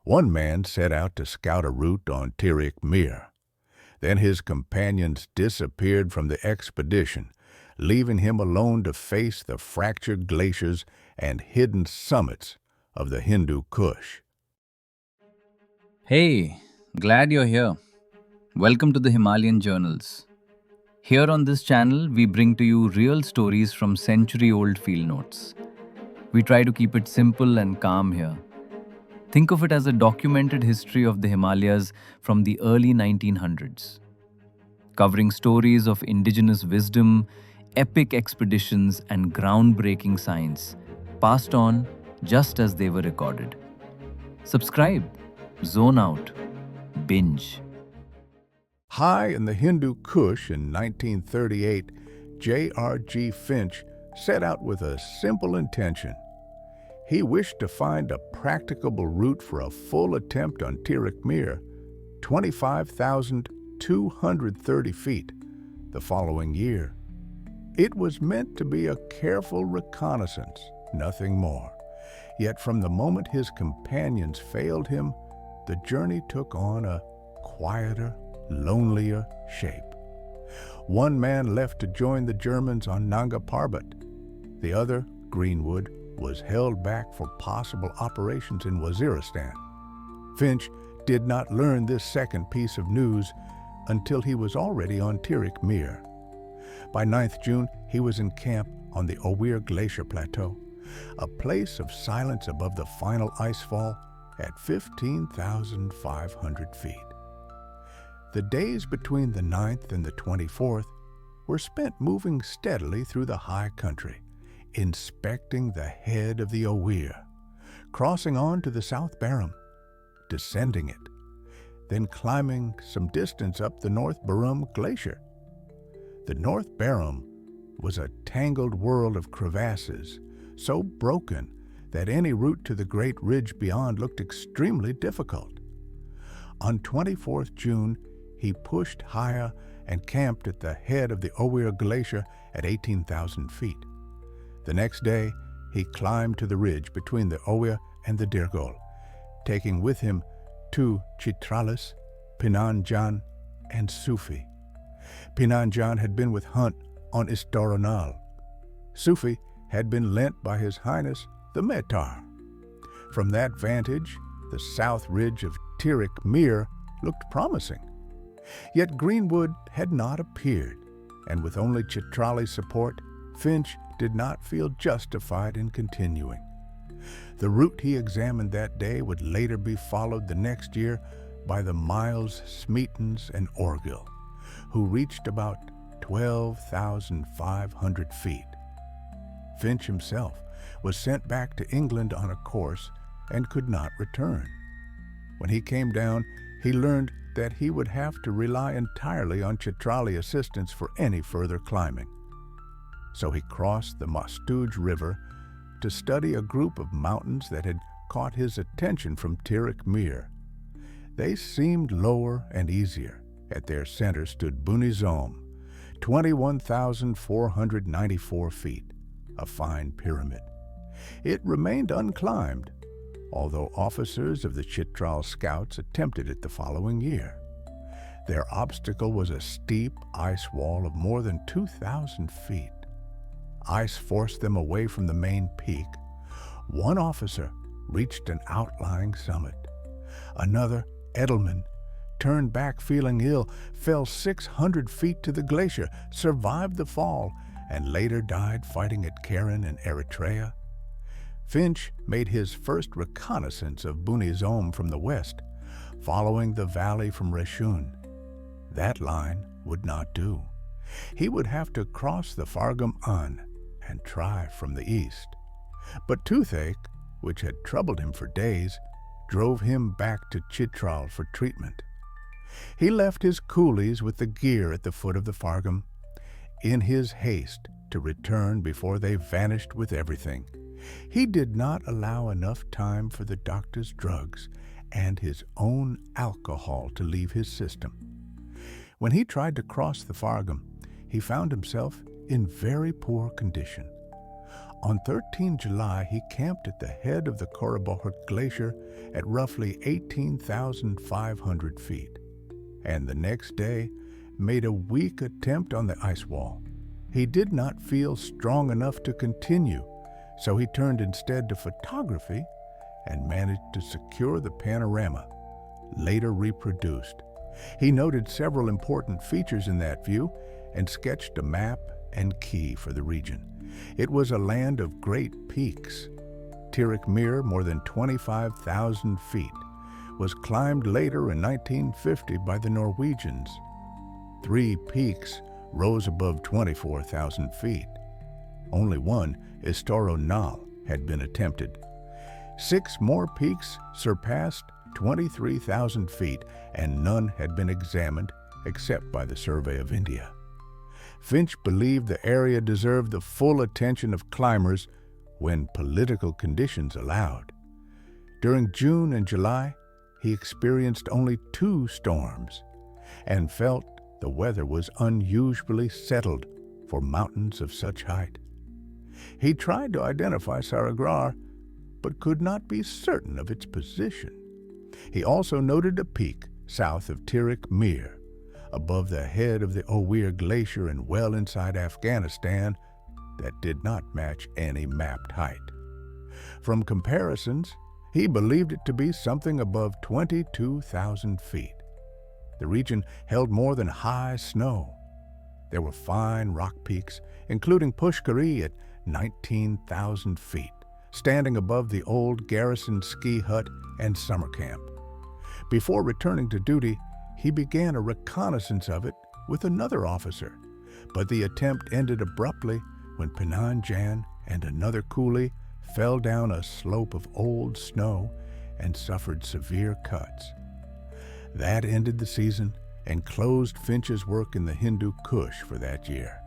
One man set out to scout a route on Tirich Mir. Then his companions disappeared from the expedition, leaving him alone to face the fractured glaciers and hidden summits of the Hindu Kush. Hey, glad you're here. Welcome to the Himalayan Journals. Here on this channel, we bring to you real stories from century old field notes. We try to keep it simple and calm here. Think of it as a documented history of the Himalayas from the early 1900s, covering stories of indigenous wisdom, epic expeditions, and groundbreaking science passed on just as they were recorded. Subscribe, zone out, binge. High in the Hindu Kush in 1938, J.R.G. Finch set out with a simple intention. He wished to find a practicable route for a full attempt on Tirich Mir, 25,230 feet, the following year. It was meant to be a careful reconnaissance, nothing more. Yet from the moment his companions failed him, the journey took on a quieter, lonelier shape. One man left to join the Germans on Nanga Parbat. The other, Greenwood, was held back for possible operations in Waziristan. Finch did not learn this second piece of news until he was already on Tirich Mir. By 9th June, he was in camp on the Owir Glacier Plateau, a place of silence above the final icefall at 15,500 feet. The days between the 9th and the 24th were spent moving steadily through the high country, inspecting the head of the Owir, crossing on to the South Barum, descending it, then climbing some distance up the North Barum Glacier. The North Barum was a tangled world of crevasses, so broken that any route to the great ridge beyond looked extremely difficult. On 24th June, he pushed higher and camped at the head of the Owir Glacier at 18,000 feet. The next day, he climbed to the ridge between the Owir and the Dirgol, taking with him two Chitralis, Pinanjan, and Sufi. Pinanjan had been with Hunt on Istoronal. Sufi had been lent by His Highness the Metar. From that vantage, the south ridge of Tirich Mir looked promising. Yet Greenwood had not appeared, and with only Chitrali's support, Finch did not feel justified in continuing. The route he examined that day would later be followed the next year by the Miles, Smeatons, and Orgill, who reached about 12,500 feet. Finch himself was sent back to England on a course and could not return. When he came down, he learned that he would have to rely entirely on Chitrali assistance for any further climbing. So he crossed the Mastuj River to study a group of mountains that had caught his attention from Tirich Mir. They seemed lower and easier. At their center stood Buni Zom, 21,494 feet, a fine pyramid. It remained unclimbed, although officers of the Chitral Scouts attempted it the following year. Their obstacle was a steep ice wall of more than 2,000 feet. Ice forced them away from the main peak. One officer reached an outlying summit. Another, Edelman, turned back feeling ill, fell 600 feet to the glacier, survived the fall, and later died fighting at Keren in Eritrea. Finch made his first reconnaissance of Buni Zom from the west, following the valley from Reshun. That line would not do. He would have to cross the Fargam An and try from the east. But toothache, which had troubled him for days, drove him back to Chitral for treatment. He left his coolies with the gear at the foot of the Fargam, in his haste to return before they vanished with everything. He did not allow enough time for the doctor's drugs and his own alcohol to leave his system. When he tried to cross the Fargam, he found himself in very poor condition. On 13 July, he camped at the head of the Korabahut Glacier at roughly 18,500 feet, and the next day made a weak attempt on the ice wall. He did not feel strong enough to continue, so he turned instead to photography and managed to secure the panorama, later reproduced. He noted several important features in that view and sketched a map and key for the region. It was a land of great peaks. Tirich Mir, more than 25,000 feet, was climbed later in 1950 by the Norwegians. 3 peaks rose above 24,000 feet. Only one, Istoro Nal, had been attempted. 6 more peaks surpassed 23,000 feet, and none had been examined except by the Survey of India. Finch believed the area deserved the full attention of climbers when political conditions allowed. During June and July, he experienced only 2 storms and felt the weather was unusually settled for mountains of such height. He tried to identify Saragrar, but could not be certain of its position. He also noted a peak south of Tirich Mir, above the head of the Owir Glacier and well inside Afghanistan, that did not match any mapped height. From comparisons, he believed it to be something above 22,000 feet. The region held more than high snow. There were fine rock peaks, including Pushkari at 19,000 feet, standing above the old garrison ski hut and summer camp. Before returning to duty, he began a reconnaissance of it with another officer, but the attempt ended abruptly when Pinan Jan and another coolie fell down a slope of old snow and suffered severe cuts. That ended the season and closed Finch's work in the Hindu Kush for that year.